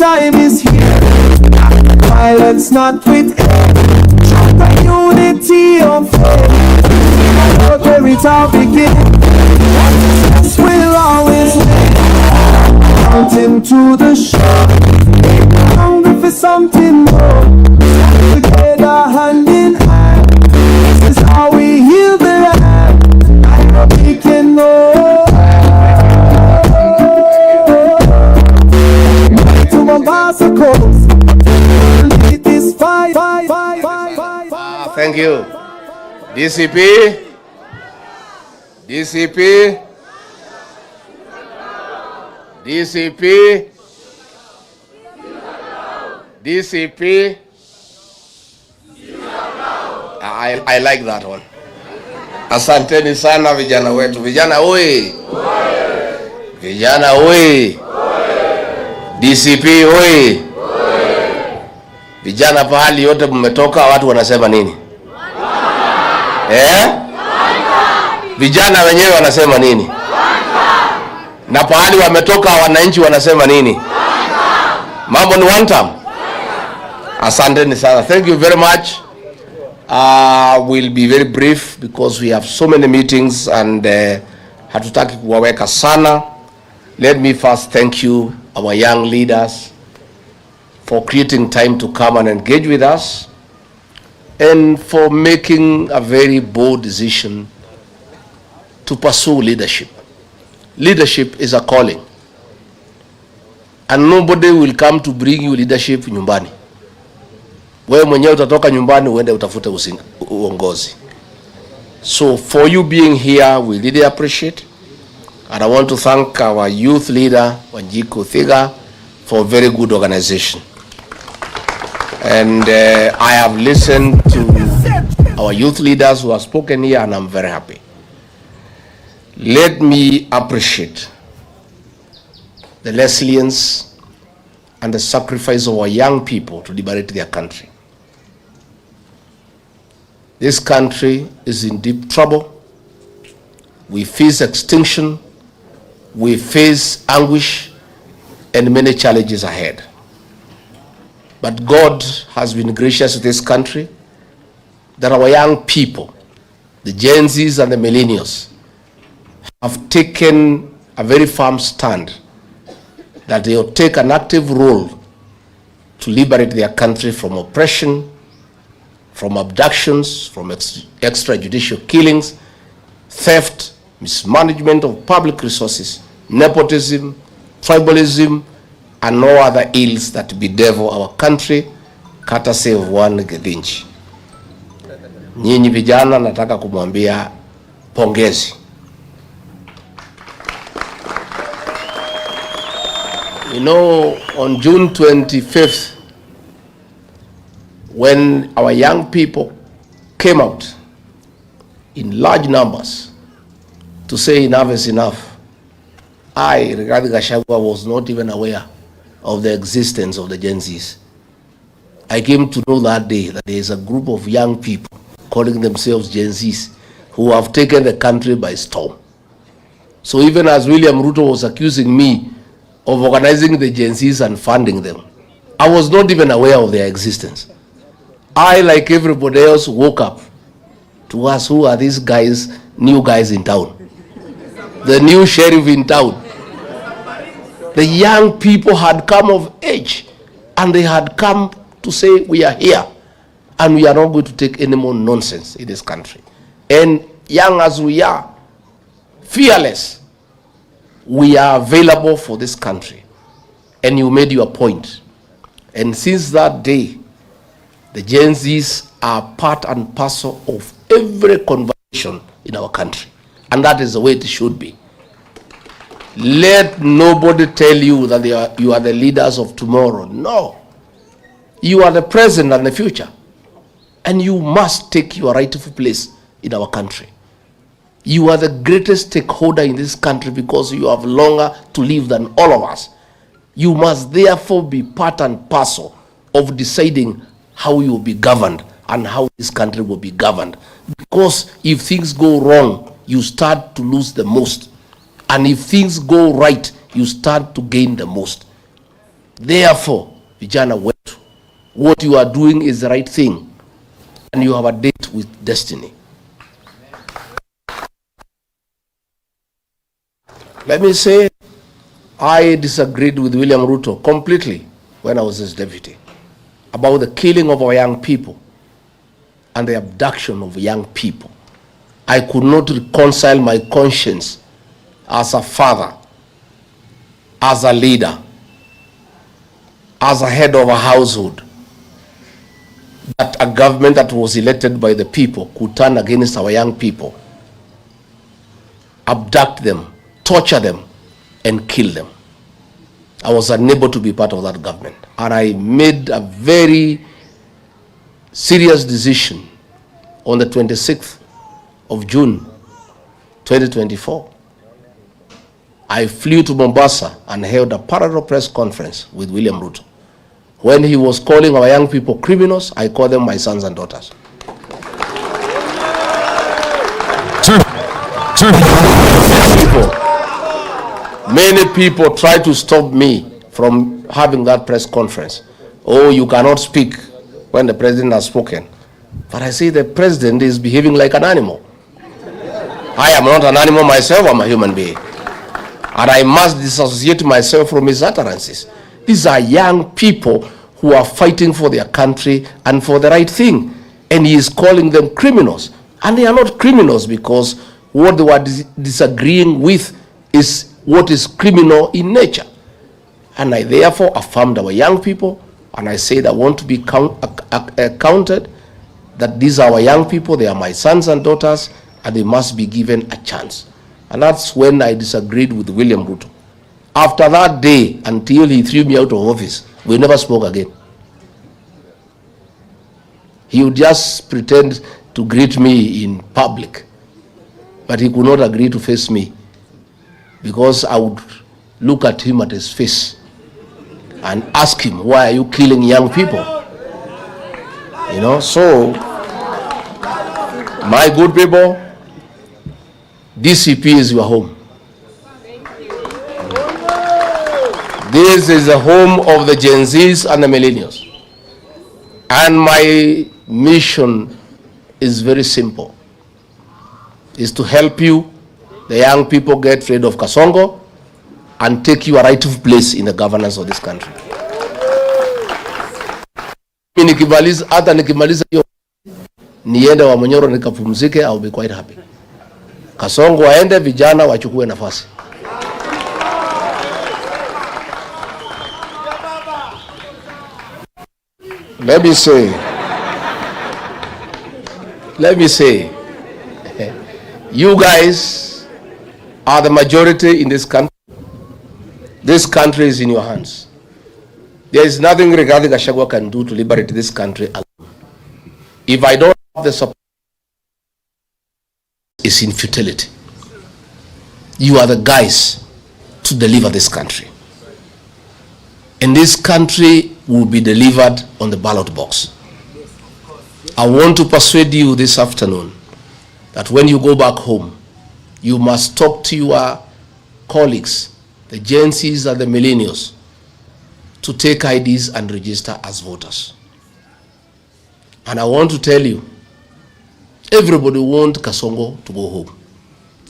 time is here. Violence not with the unity of faith. Where it all begins, success will always win. Mountain to the shore, hungry for something more. Together hand in hand, this is how we heal the land. I know we can know. To my bicycles, it is fight. Thank you. DCP. I like that one. Asanteni sana vijana wetu. Vijana oi. Vijana oi. DCP oi. Vijana pahali yote mmetoka watu wanasema nini? Vijana wenyewe wanasema nini? Na pahali wametoka wananchi wanasema nini? Mambo ni one time. Asanteni sana. Thank you very much. We'll be very brief because we have so many meetings and hatutaki kuwaweka sana. Let me first thank you, our young leaders, for creating time to come and engage with us and for making a very bold decision to pursue leadership. Leadership is a calling. And nobody will come to bring you leadership nyumbani. Wewe mwenyewe utatoka nyumbani uende utafute uongozi. So for you being here, we really appreciate. And I want to thank our youth leader, Wanjiku Thiga, for a very good organization. And I have listened to our youth leaders who have spoken here, and I'm very happy. Let me appreciate the resilience and the sacrifice of our young people to liberate their country. This country is in deep trouble. We face extinction, we face anguish, and many challenges ahead. But God has been gracious to this country that our young people, the Gen Zs and the millennials, have taken a very firm stand that they will take an active role to liberate their country from oppression, from abductions, from extrajudicial killings, theft, mismanagement of public resources, nepotism, tribalism, and all other ills that bedevil our country, courtesy of one Githinji. Nyinyi vijana nataka kumwambia pongezi. You know, on June 25th, when our young people came out in large numbers to say enough is enough, I, Rigathi Gachagua, was not even aware of the existence of the Gen Zs. I came to know that day that there is a group of young people calling themselves Gen Zs who have taken the country by storm. So even as William Ruto was accusing me of organizing the Gen Zs and funding them, I was not even aware of their existence. I, like everybody else, woke up to ask, who are these guys, new guys in town? The new sheriff in town. The young people had come of age and they had come to say, we are here and we are not going to take any more nonsense in this country. And young as we are, fearless, we are available for this country. And you made your point. And since that day, the Gen Zs are part and parcel of every conversation in our country. And that is the way it should be. Let nobody tell you that you are the leaders of tomorrow. No. You are the present and the future. And you must take your rightful place in our country. You are the greatest stakeholder in this country because you have longer to live than all of us. You must therefore be part and parcel of deciding how you will be governed and how this country will be governed. Because if things go wrong, you start to lose the most. And if things go right, you start to gain the most. Therefore, vijana wetu, what you are doing is the right thing, and you have a date with destiny. Let me say, I disagreed with William Ruto completely when I was his deputy about the killing of our young people and the abduction of young people. I could not reconcile my conscience as a father, as a leader, as a head of a household, that a government that was elected by the people could turn against our young people, abduct them, torture them, and kill them. I was unable to be part of that government. And I made a very serious decision on the 26th of June, 2024. I flew to Mombasa and held a parallel press conference with William Ruto. When he was calling our young people criminals, I call them my sons and daughters. Many people try to stop me from having that press conference. Oh, you cannot speak when the president has spoken. But I say the president is behaving like an animal. I am not an animal myself, I'm a human being. And I must dissociate myself from his utterances. These are young people who are fighting for their country and for the right thing. And he is calling them criminals. And they are not criminals because what they were disagreeing with is what is criminal in nature. And I therefore affirmed our young people, and I said I want to be counted, that these are our young people, they are my sons and daughters, and they must be given a chance. And that's when I disagreed with William Ruto. After that day, until he threw me out of office, we never spoke again. He would just pretend to greet me in public, but he could not agree to face me, because I would look at him at his face and ask him, why are you killing young people? You know, so my good people, DCP is your home. This is the home of the Gen Zs and the millennials. And my mission is very simple. Is to help you, the young people, get rid of Kasongo and take your rightful place in the governance of this country. Hata nikimaliza hiyo niende wa Monyoro nikapumzike, I'll be quite happy. Kasongo waende, vijana wachukue nafasi. Let me say, you guys are the majority in this country. This country is in your hands. There is nothing Rigathi Gachagua can do to liberate this country alone. If I don't have the support, it's in futility. You are the guys to deliver this country. And this country will be delivered on the ballot box. I want to persuade you this afternoon that when you go back home, you must talk to your colleagues, the Gen Zs and the millennials, to take IDs and register as voters. And I want to tell you, everybody wants Kasongo to go home.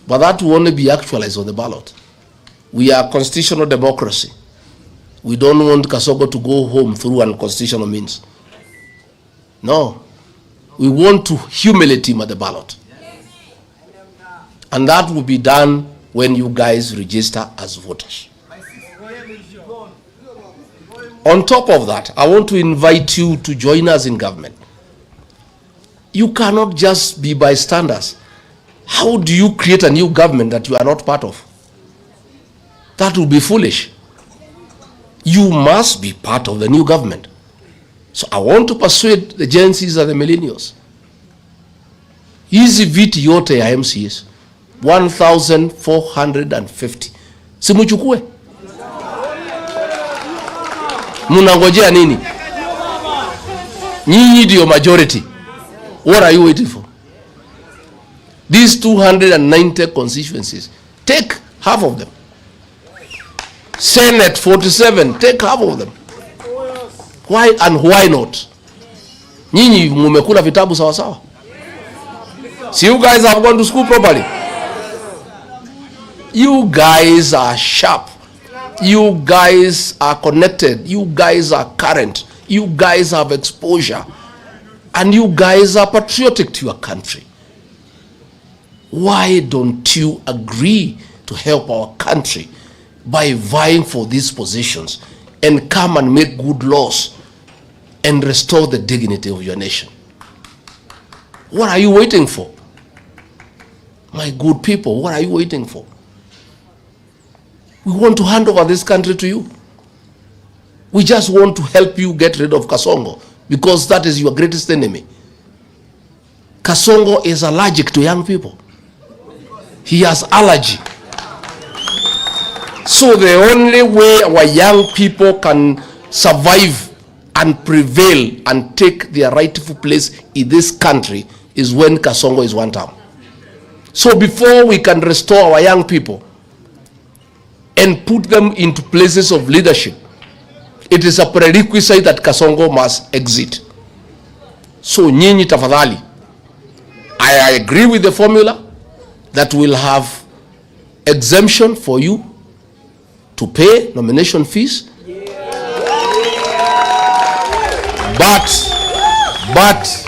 But that will only be actualized on the ballot. We are constitutional democracy. We don't want Kasongo to go home through unconstitutional means. No. We want to humiliate him at the ballot. And that will be done when you guys register as voters. On top of that, I want to invite you to join us in government. You cannot just be bystanders. How do you create a new government that you are not part of? That would be foolish. You must be part of the new government. So I want to persuade the Gen Zs and the millennials. Hizi viti yote ya MCS 1450. Simuchukue. Munangojea nini? Nyinyi ndio majority. What are you waiting for? These 290 constituencies, take half of them. Senate 47, take half of them. Why and why not? Nyinyi mumekula vitabu sawa sawa? So you guys have gone to school properly. You guys are sharp. You guys are connected. You guys are current. You guys have exposure. And you guys are patriotic to your country. Why don't you agree to help our country by vying for these positions and come and make good laws and restore the dignity of your nation? What are you waiting for? My good people, what are you waiting for? We want to hand over this country to you. We just want to help you get rid of Kasongo because that is your greatest enemy. Kasongo is allergic to young people. He has allergy. So the only way our young people can survive and prevail and take their rightful place in this country is when Kasongo is one term. So before we can restore our young people and put them into places of leadership, it is a prerequisite that Kasongo must exit. So nyinyi tafadhali, I agree with the formula that will have exemption for you to pay nomination fees. But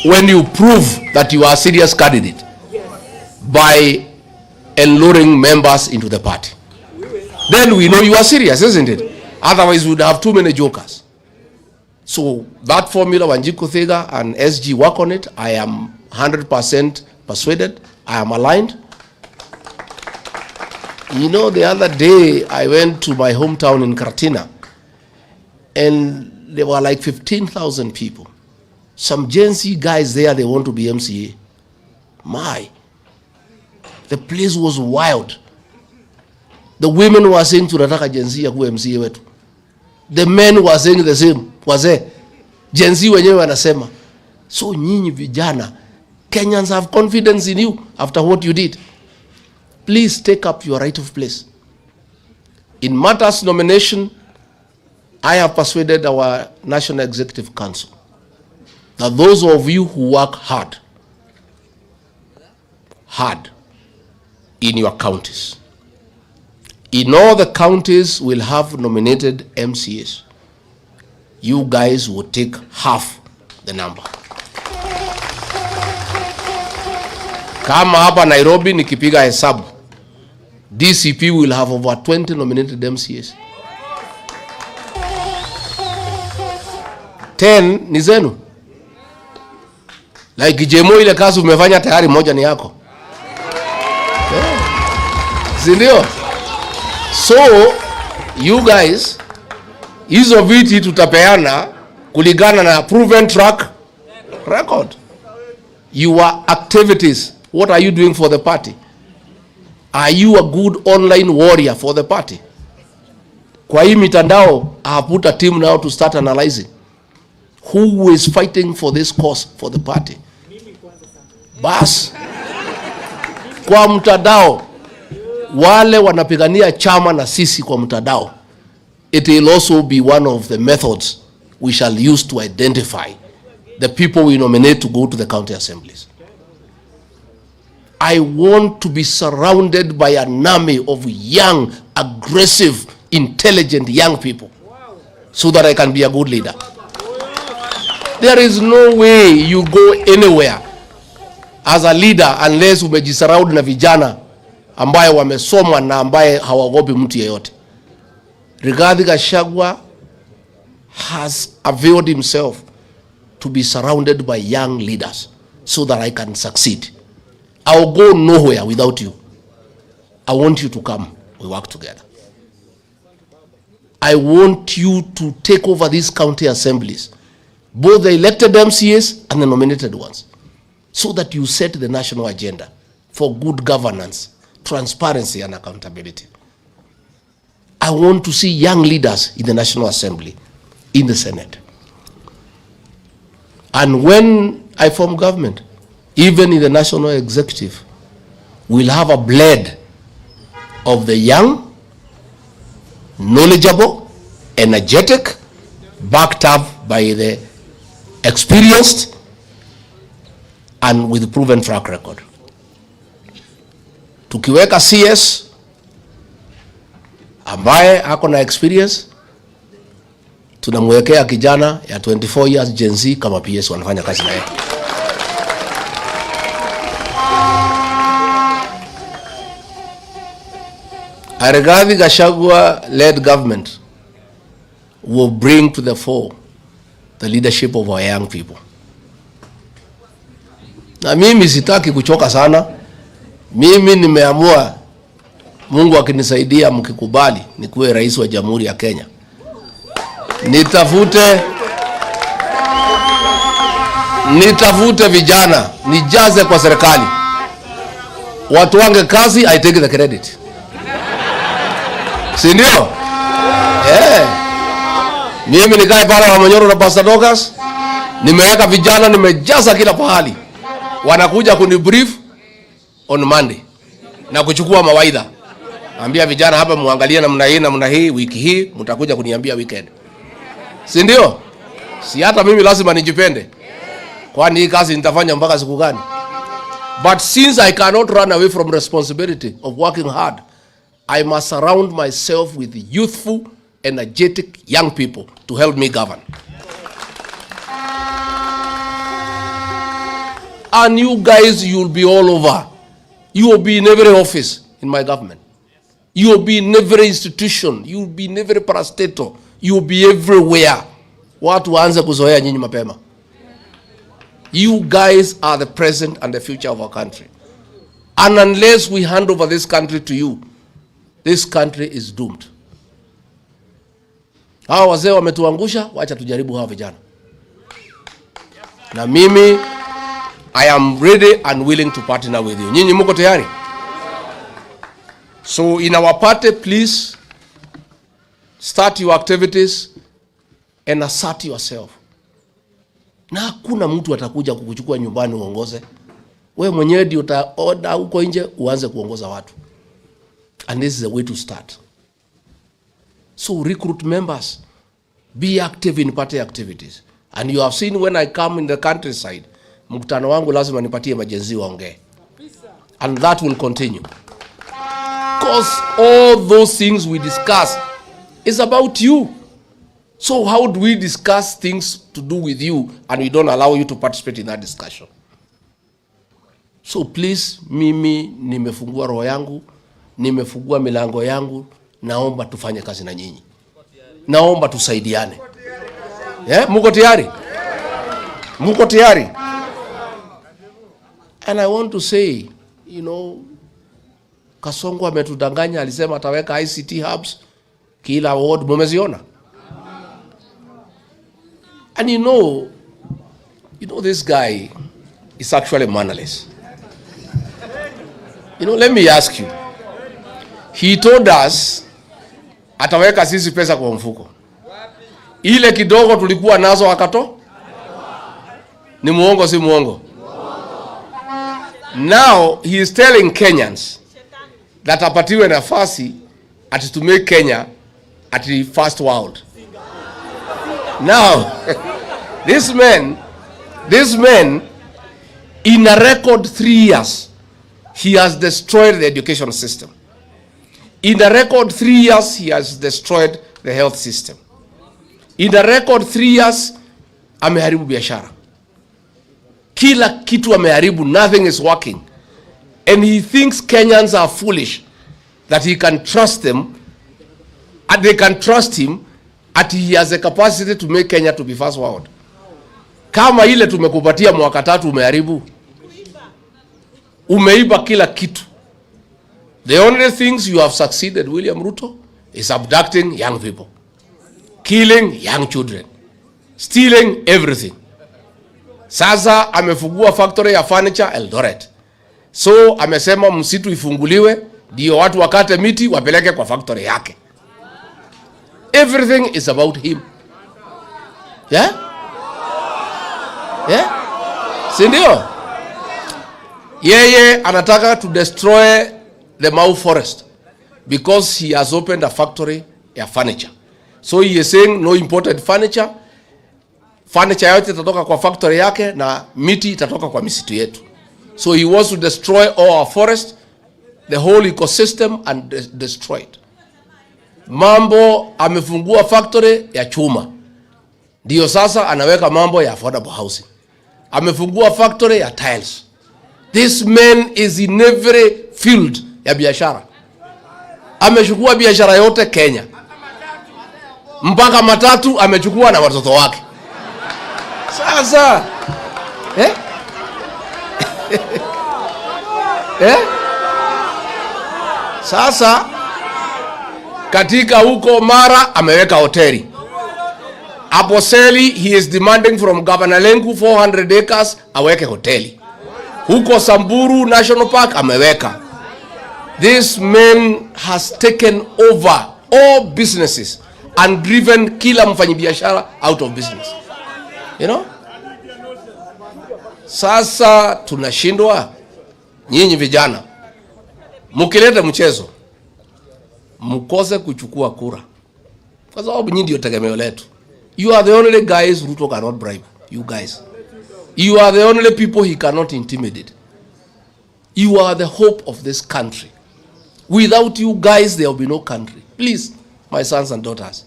when you prove that you are a serious candidate by enluring members into the party, then we know you are serious, isn't it? Otherwise we would have too many jokers. So that formula, Wanjiku Thega and SG work on it. I am 100% persuaded. I am aligned. You know, the other day I went to my hometown in Karatina and there were like 15,000 people. Some Gen Z guys there, they want to be MCA. The place was wild. The women were saying tunataka Gen Z ya kuwa MCA wetu. The men were saying the same. Wazee Gen Z wenyewe wanasema. So nyinyi vijana, Kenyans have confidence in you after what you did. Please take up your right of place. In matters nomination, I have persuaded our National Executive Council that those of you who work hard in your counties, in all the counties will have nominated MCAs. You guys will take half the number. Kama hapa Nairobi nikipiga hesabu, DCP will have over 20 nominated MCAs. 10 ni zenu. Like Jemo, ile kazi umefanya tayari, moja ni yako. Sindio? So you guys, hizo viti tutapeana kulingana na proven track record. Your activities, what are you doing for the party? Are you a good online warrior for the party? Kwa hii mitandao, I have put a team now to start analyzing who is fighting for this cause for the party. Bas, kwa mtandao, wale wanapigania chama na sisi kwa mtandao, it will also be one of the methods we shall use to identify the people we nominate to go to the county assemblies. I want to be surrounded by an army of young, aggressive, intelligent young people so that I can be a good leader. There is no way you go anywhere as a leader unless umejisurround na vijana ambaye wamesoma na ambaye hawaogopi mtu yeyote. Rigathi Gachagua has availed himself to be surrounded by young leaders so that I can succeed. I will go nowhere without you. I want you to come. We work together. I want you to take over these county assemblies, both the elected MCAs and the nominated ones, so that you set the national agenda for good governance, transparency and accountability. I want to see young leaders in the National Assembly, in the Senate. And when I form government, even in the National Executive, we'll have a blend of the young, knowledgeable, energetic, backed up by the experienced and with proven track record. Tukiweka CS ambaye ako na experience, tunamwekea kijana ya 24 years Gen Z kama PS wanafanya kazi naye. A Rigathi Gachagua led government will bring to the fore the leadership of our young people. Na mimi sitaki kuchoka sana. Mimi nimeamua, Mungu akinisaidia, mkikubali nikuwe rais wa Jamhuri ya Kenya, nitafute vijana, nijaze kwa serikali, watu wange kazi, I take the credit. Si ndio? Mimi nikae pale wa Manyoro na Pastor Douglas, nimeweka vijana, nimejaza kila pahali, wanakuja kunibrief on Monday na kuchukua mawaidha. Ambia vijana hapa muangalie namna hii, wiki hii mtakuja kuniambia weekend. Si ndio? Si hata mimi lazima nijipende. Kwani hii kazi nitafanya mpaka siku gani? But since I cannot run away from responsibility of working hard, I must surround myself with youthful, energetic young people to help me govern. And you guys, you'll be all over. You will be in every office in my government. You will be in every institution. You will be in every parastatal. You will be everywhere. Watu waanze kuzoea nyinyi mapema. You guys are the present and the future of our country. And unless we hand over this country to you, this country is doomed. Hawa wazee wametuangusha, wacha tujaribu hawa vijana. Na mimi, I am ready and willing to partner with you. Nyinyi mko tayari? So in our party, please start your activities and assert yourself. Na hakuna mtu atakuja kukuchukua nyumbani uongoze. Wewe mwenyewe ndio utaoda huko nje uanze kuongoza watu. And this is the way to start. So recruit members. Be active in party activities. And you have seen when I come in the countryside, mkutano wangu lazima nipatie majenzi waongee. And that will continue. Because all those things we discuss is about you. So how do we discuss things to do with you and we don't allow you to participate in that discussion? So please, mimi nimefungua roho yangu, nimefungua milango yangu, naomba tufanye kazi na nyinyi. Naomba tusaidiane. Mko tayari? Mko tayari? And I want to say, you know, Kasongo ametudanganya, alisema ataweka ICT hubs kila ward, mumeziona? And you know this guy is actually mannerless. You know, let me ask you. He told us ataweka sisi pesa kwa mfuko. Ile kidogo tulikuwa nazo akato? Ni muongo si muongo? Now he is telling Kenyans that apatiwe nafasi ati to make Kenya at the first world. Now, this man, in a record 3 years, he has destroyed the education system. In a record 3 years, he has destroyed the health system. In a record 3 years, ameharibu biashara. Kila kitu ameharibu, nothing is working. And he thinks Kenyans are foolish, that he can trust them, and they can trust him, that he has the capacity to make Kenya to be first world. Kama ile tumekupatia mwaka 3 umeharibu. Umeiba kila kitu. The only things you have succeeded, William Ruto, is abducting young people, killing young children, stealing everything. Sasa amefungua factory ya furniture Eldoret. So amesema msitu ifunguliwe, ndio watu wakate miti wapeleke kwa factory yake. Everything is about him. Yeah? Yeah? Si ndio? Yeye anataka to destroy the Mau forest because he has opened a factory ya furniture. So he is saying no imported furniture. Furniture yote itatoka kwa factory yake na miti itatoka kwa misitu yetu. So he wants to destroy all our forest, the whole ecosystem and destroy it. Mambo amefungua factory ya chuma. Ndio sasa anaweka mambo ya affordable housing. Amefungua factory ya tiles. This man is in every field ya biashara. Amechukua biashara yote Kenya. Mpaka matatu amechukua na watoto wake. Sasa Sasa katika huko Mara ameweka hoteli. Aposeli, he is demanding from Governor Lenku 400 acres aweke hoteli. Huko Samburu National Park ameweka. This man has taken over all businesses and driven kila mfanyibiashara out of business. You know? Sasa tunashindwa. Nyinyi vijana mkileta mchezo mkose kuchukua kura, kwa sababu nyinyi ndio tegemeo letu. You are the only guys Ruto cannot bribe. You guys, you are the only people he cannot intimidate. You are the hope of this country. Without you guys there will be no country. Please, my sons and daughters,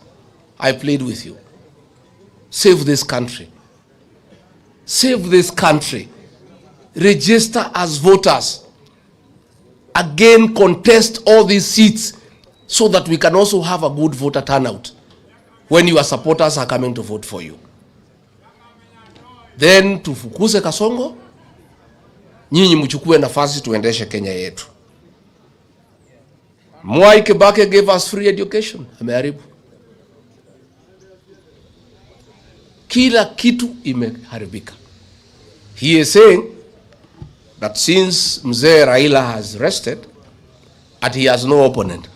I plead with you, save this country. Save this country. Register as voters. Again, contest all these seats so that we can also have a good voter turnout when your supporters are coming to vote for you. Then tufukuze Kasongo, nyinyi mchukue nafasi tuendeshe Kenya yetu. Mwai Kibaki gave us free education. Ameharibu. Kila kitu imeharibika. He is saying that since Mzee Raila has rested, that he has no opponent.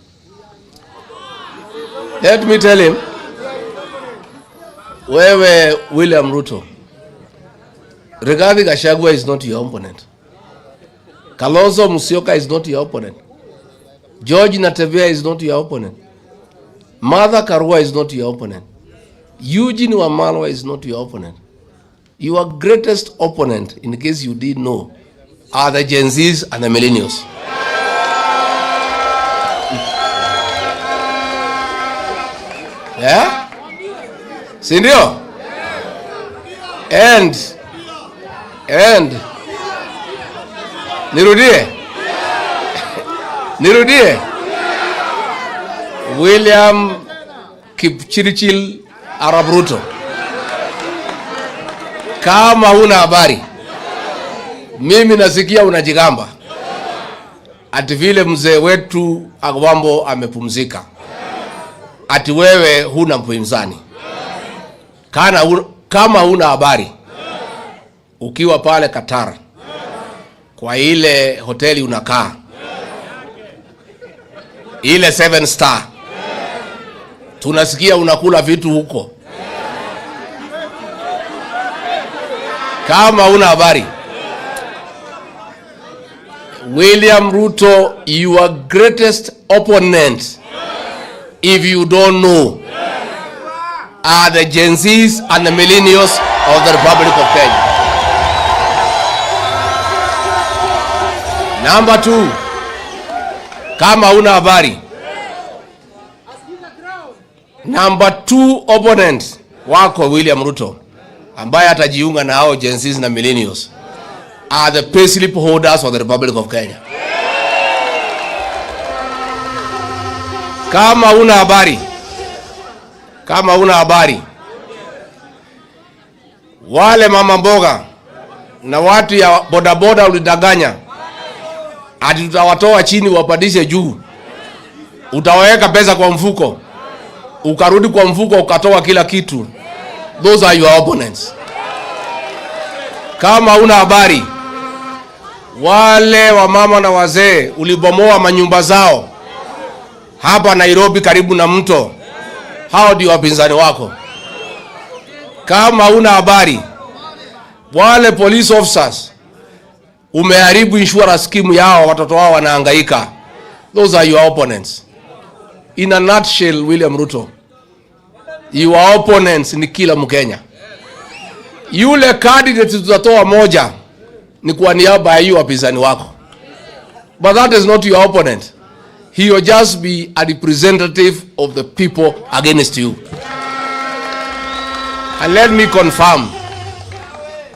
Let me tell him, wewe William Ruto, Rigathi Gachagua is not your opponent. Kalonzo Musyoka is not your opponent. George Natembea is not your opponent. Martha Karua is not your opponent. Eugene Wamalwa is not your opponent. Your greatest opponent, in case you didn't know, are the Gen Zs and the millennials. Yeah? Sindio? And Nirudie William Kipchirchir Arap Ruto, kama huna habari, mimi nasikia unajigamba ati vile mzee wetu Agwambo amepumzika, ati wewe huna mpinzani. Kama huna habari, ukiwa pale Qatar kwa ile hoteli unakaa, ile 7 star, tunasikia unakula vitu huko. Kama huna habari, William Ruto, your greatest opponent, if you don't know, are the Gen Zs and the millennials of the Republic of Kenya. Number 2, kama huna habari, number 2 opponent wako William Ruto, ambaye atajiunga na hao Gen Zs na millennials, are the payslip holders of the Republic of Kenya. Kama huna habari, wale mama mboga na watu ya bodaboda ulidanganya ati tutawatoa chini wapandishe juu, utaweka pesa kwa mfuko, ukarudi kwa mfuko ukatoa kila kitu. Those are your opponents. Kama huna habari, wale wa mama na wazee ulibomoa manyumba zao hapa Nairobi karibu na mto, hao ndio wapinzani wako. Kama huna habari, wale police officers umeharibu insurance scheme yao, watoto wao wanahangaika. Those are your opponents. In a nutshell, William Ruto, Your opponents ni kila Mkenya. Yule candidate tutatoa moja ni kwa niaba ya hiyo wapinzani wako. But that is not your opponent. He will just be a representative of the people against you. And let me confirm,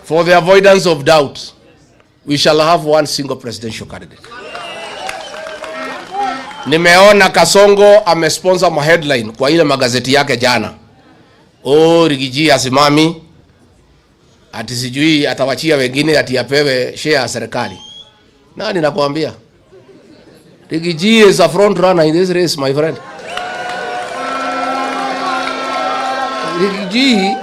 for the avoidance of doubt, we shall have one single presidential candidate. Nimeona Kasongo amesponsor ma headline kwa ile magazeti yake jana. Oh, Rigathi asimami, ati sijui atawachia wengine ati apewe share ya serikali. Nani nakwambia? Rigathi is a front runner in this race, my friend. Rigathi,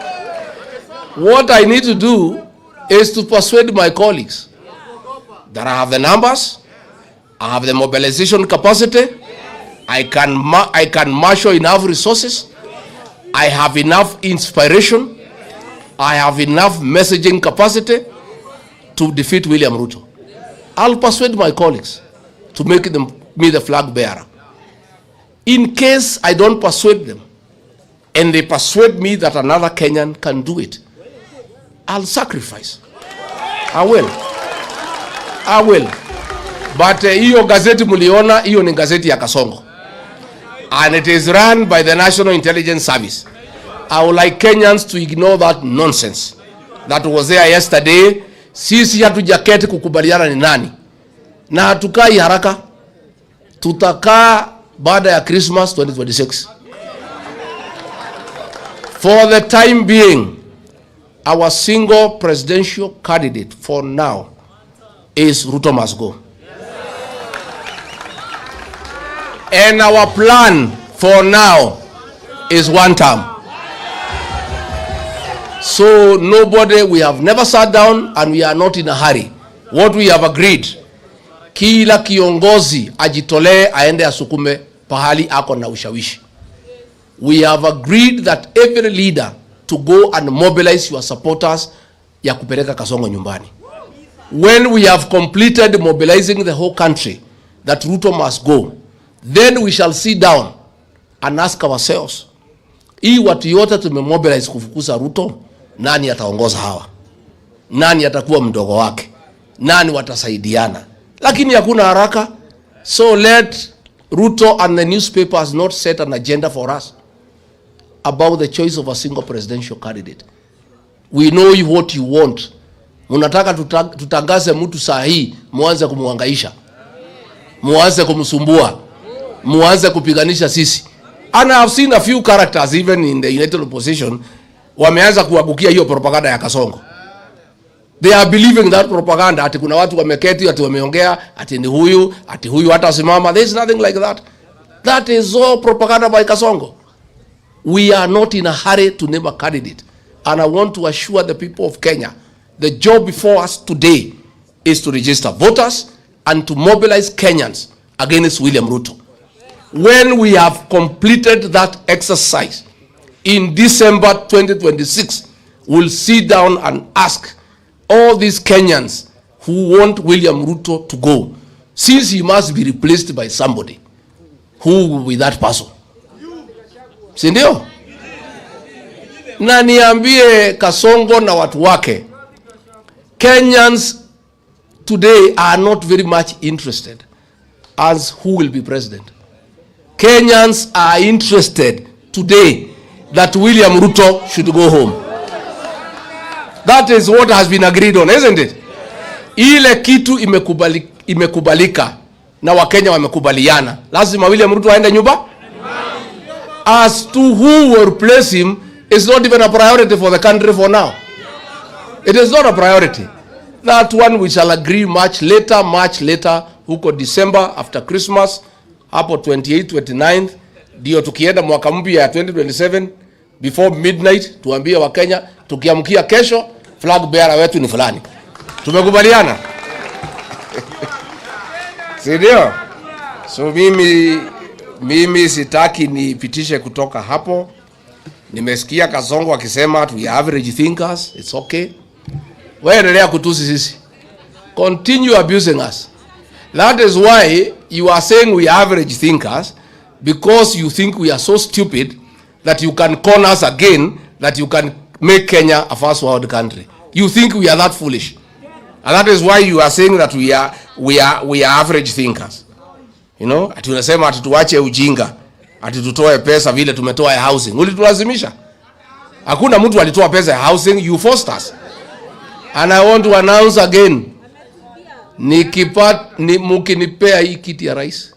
what I need to do is to persuade my colleagues that I have the numbers, I have the mobilization capacity, I can marshal enough resources, I have enough inspiration, I have enough messaging capacity to defeat William Ruto. I'll persuade my colleagues to make me the flag bearer. In case I don't persuade them, and they persuade me that another Kenyan can do it, I'll sacrifice. I will. But hiyo gazeti muliona, hiyo ni gazeti ya Kasongo. And it is run by the National Intelligence Service. I would like Kenyans to ignore that nonsense that was there yesterday. Sisi hatujaketi kukubaliana ni nani. Na hatukai haraka. Tutakaa baada ya Christmas 2026. For the time being, our single presidential candidate for now is Ruto must go. And our plan for now is one term. So nobody, we have never sat down and we are not in a hurry. What we have agreed, kila kiongozi ajitolee aende asukume pahali ako na ushawishi. We have agreed that every leader to go and mobilize your supporters ya kupeleka Kasongo nyumbani. When we have completed mobilizing the whole country that Ruto must go, then we shall sit down and ask ourselves, hii watu yote tumemobilize kufukuza Ruto, nani ataongoza hawa? Nani atakuwa mdogo wake? Nani watasaidiana? Lakini hakuna haraka. So let Ruto and the newspapers not set an agenda for us about the choice of a single presidential candidate. We know what you want. Munataka tutangaze mtu saa hii, muanze kumuhangaisha, muanze kumsumbua, muanze kupiganisha sisi. And I have seen a few characters even in the United Opposition wameanza kuagukia hiyo propaganda ya Kasongo. They are believing that propaganda, ati kuna watu wameketi, ati wameongea, ati ni huyu, ati huyu hata simama. There is nothing like that. That is all propaganda by Kasongo. We are not in a hurry to name a candidate. And I want to assure the people of Kenya, the job before us today is to register voters and to mobilize Kenyans against William Ruto. When we have completed that exercise in December 2026, we'll sit down and ask all these Kenyans who want William Ruto to go, since he must be replaced by somebody, who will be that person? Sindio? Na niambie Kasongo na watu wake, Kenyans today are not very much interested as who will be president. Kenyans are interested today that William Ruto should go home. That is what has been agreed on, isn't it? Ile kitu imekubalika na Wakenya wamekubaliana. Lazima William Ruto aende nyumba. As to who will replace him is not even a priority for the country for now. It is not a priority. That one we shall agree much later, huko December after Christmas, hapo 28, 29, ndio tukienda mwaka mpya ya 2027, before midnight, tuambie Wakenya, tukiamkia kesho, flag bearer wetu ni fulani. Tumekubaliana? Sindio? So mimi sitaki nipitishe kutoka hapo. Nimesikia Kasongo akisema we are average thinkers, it's okay. Wewe endelea kutusi sisi. Continue abusing us. That is why you are saying we are average thinkers, because you think we are so stupid that you can con us again, that you can make Kenya a first world country. You think we are that foolish? And that is why you are saying that we are average thinkers. You know, ati unasema ati tuache ujinga, ati tutoe pesa vile tumetoa ya housing. Ulitulazimisha. Hakuna mtu alitoa pesa ya housing, you forced us. And I want to announce again, mkinipea hii kiti ya rais,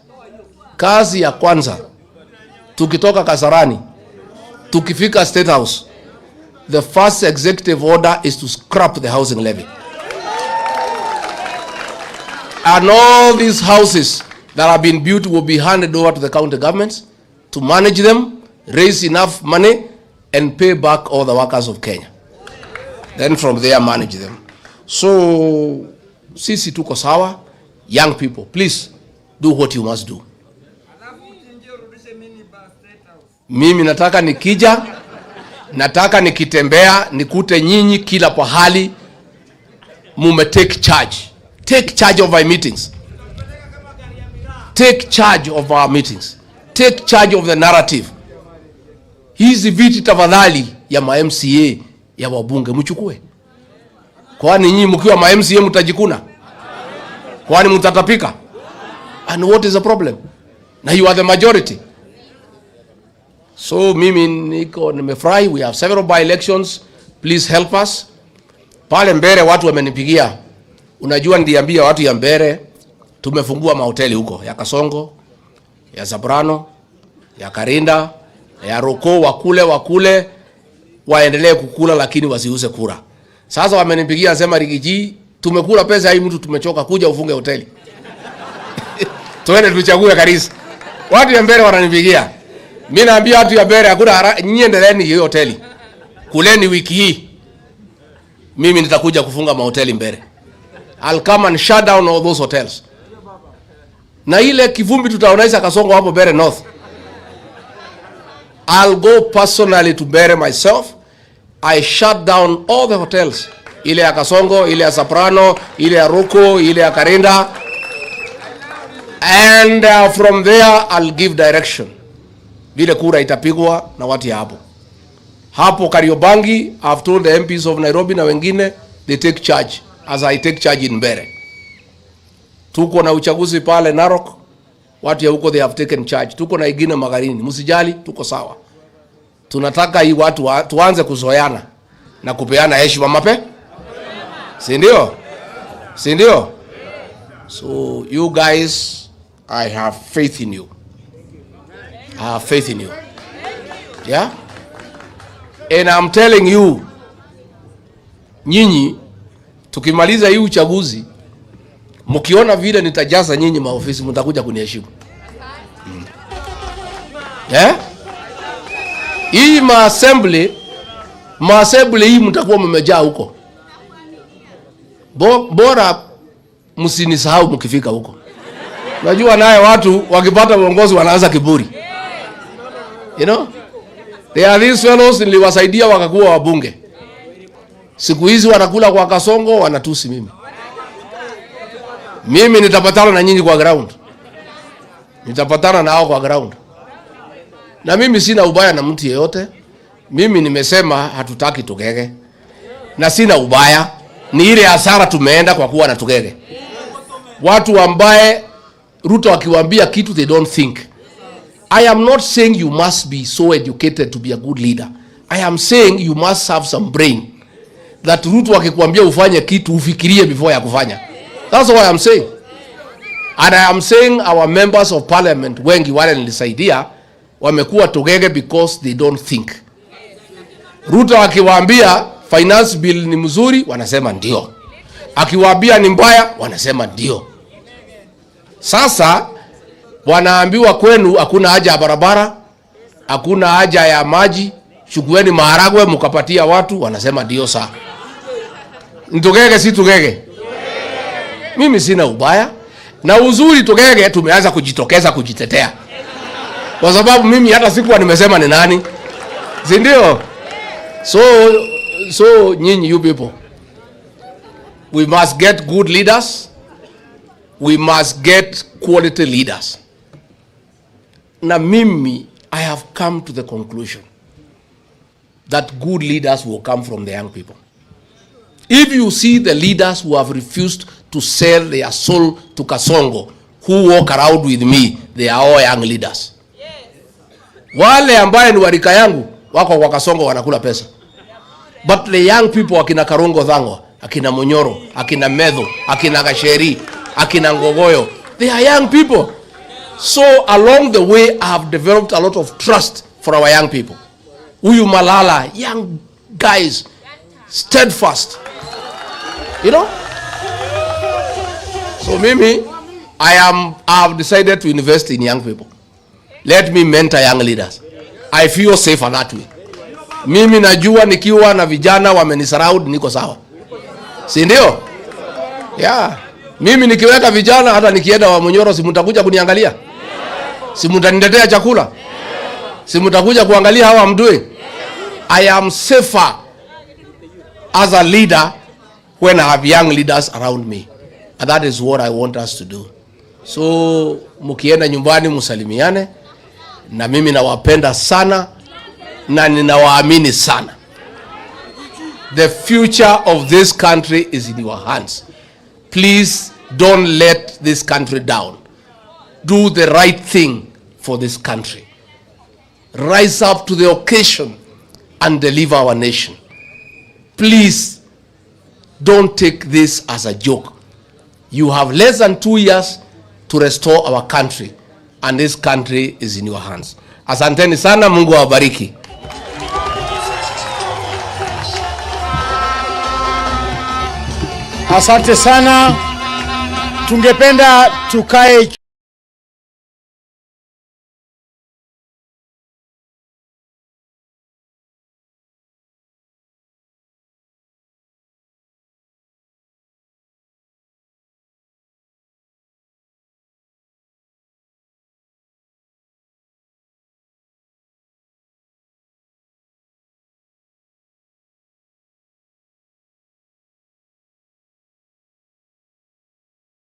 kazi ya kwanza tukitoka Kasarani, tukifika State House, the first executive order is to scrap the housing levy. And all these houses that have been built will be handed over to the county governments to manage them, raise enough money, and pay back all the workers of Kenya. Then from there, manage them. So, sisi tuko sawa. Young people, please do what you must do. Mimi nataka nikija, nataka nikitembea, nikute nyinyi kila pahali, mume take charge. Take charge of our meetings. Take charge of our meetings. Take charge of the narrative. Hizi viti tafadhali ya ma MCA ya wabunge mchukue. Kwani nyinyi mkiwa ma MCA mtajikuna? Kwani mtatapika? And what is the problem? Now you are the majority. So mimi niko nimefurahi, we have several by elections. Please help us. Pale Mbere watu wamenipigia. Unajua ndiambia watu ya Mbere tumefungua mahoteli huko ya Kasongo, ya Zabrano, ya Karinda, ya Roko, wakule waendelee kukula lakini wasiuze kura. Sasa wamenipigia sema Rigathi, tumekula pesa hii mtu tumechoka kuja ufunge hoteli. Tuende tuchague kanisa. Watu ya Mbere wananipigia. Mimi naambia watu ya Mbere hakuna nyinyi endeleeni hiyo hoteli. Kuleni wiki hii. Mimi nitakuja kufunga mahoteli Mbere. I'll come and shut down all those hotels. Na ile kivumbi tutaonaisha Kasongo hapo Mbere North. I'll go personally to Mbere myself. I shut down all the hotels. Ile ya Kasongo, ile ya Soprano, ile ya Ruko, ile ya Karinda. And from there I'll give direction. Vile kura itapigwa na watu ya hapo. Hapo Kariobangi, I've told the MPs of Nairobi na wengine, they take charge as I take charge in Mbere. Tuko na uchaguzi pale Narok, watu ya huko they have taken charge. Tuko na ingine Magarini, msijali, tuko sawa. Tunataka hii watu tuanze kuzoeana na kupeana heshima mape. Si ndio? Si ndio? So you guys, I have faith in you. I have faith in you. Yeah? And I'm telling you, nyinyi tukimaliza hii uchaguzi, mkiona vile nitajaza nyinyi maofisi mtakuja kuniheshimu. Yeah? Hii maassembly hii mtakuwa mmejaa huko. Bora msinisahau mkifika huko. Unajua naye watu wakipata uongozi wanaanza kiburi. You know? They are these fellows niliwasaidia wakakuwa wabunge. Siku hizi wanakula kwa Kasongo wanatusi mimi. Mimi nitapatana na nyinyi kwa ground. Nitapatana nao kwa ground. Na mimi sina ubaya na mtu yeyote. Mimi nimesema hatutaki Tugege. Na sina ubaya. Ni ile hasara tumeenda kwa kuwa na Tugege. Watu ambaye Ruto akiwaambia kitu they don't think. I am not saying you must be so educated to be a good leader. I am saying you must have some brain. That Ruto akikwambia ufanye kitu ufikirie before ya kufanya. That's what I am saying. And I am saying our members of parliament wengi wale nilisaidia wamekuwa Tugege because they don't think. Ruto akiwaambia finance bill ni mzuri wanasema ndio. Akiwaambia ni mbaya wanasema ndio. Sasa wanaambiwa kwenu hakuna haja ya barabara, hakuna haja ya maji, chukueni maharagwe mkapatia watu, wanasema ndio saa. Tugege si Tugege. Mimi sina ubaya. Na uzuri Tugege tumeanza kujitokeza kujitetea. Kwa sababu mimi hata sikuwa nimesema ni nani. Si ndio? So nyinyi you people, we must get good leaders. We must get quality leaders. Na mimi I have come to the conclusion that good leaders will come from the young people. If you see the leaders who have refused to sell their soul to Kasongo, who walk around with me, they are all young leaders. Wale ambaye ni warika yangu wako kwa Kasongo wanakula pesa. But the young people, akina Karongo Dhango, akina Munyoro, akina Medho, akina Gasheri, akina Ngogoyo, they are young people. So along the way, I have developed a lot of trust for our young people. Uyu Malala, young guys, steadfast. You know? So Mimi, I have decided to invest in young people. Let me mentor young leaders. I feel safer that way. Mimi najua nikiwa na vijana wamenisaraud niko sawa. Si ndio? Yeah. Mimi nikiweka vijana hata nikienda wa Munyoro si mtakuja kuniangalia? Si mtaniletea chakula? Si mtakuja kuangalia how I'm doing? I am safer as a leader when I have young leaders around me. And that is what I want us to do. So mukienda nyumbani musalimiane, na mimi nawapenda sana na ninawaamini sana. The future of this country is in your hands. Please don't let this country down. Do the right thing for this country. Rise up to the occasion and deliver our nation. Please don't take this as a joke. You have less than 2 years to restore our country, and this country is in your hands. Asanteni sana, Mungu awabariki. Asante sana. Tungependa tukae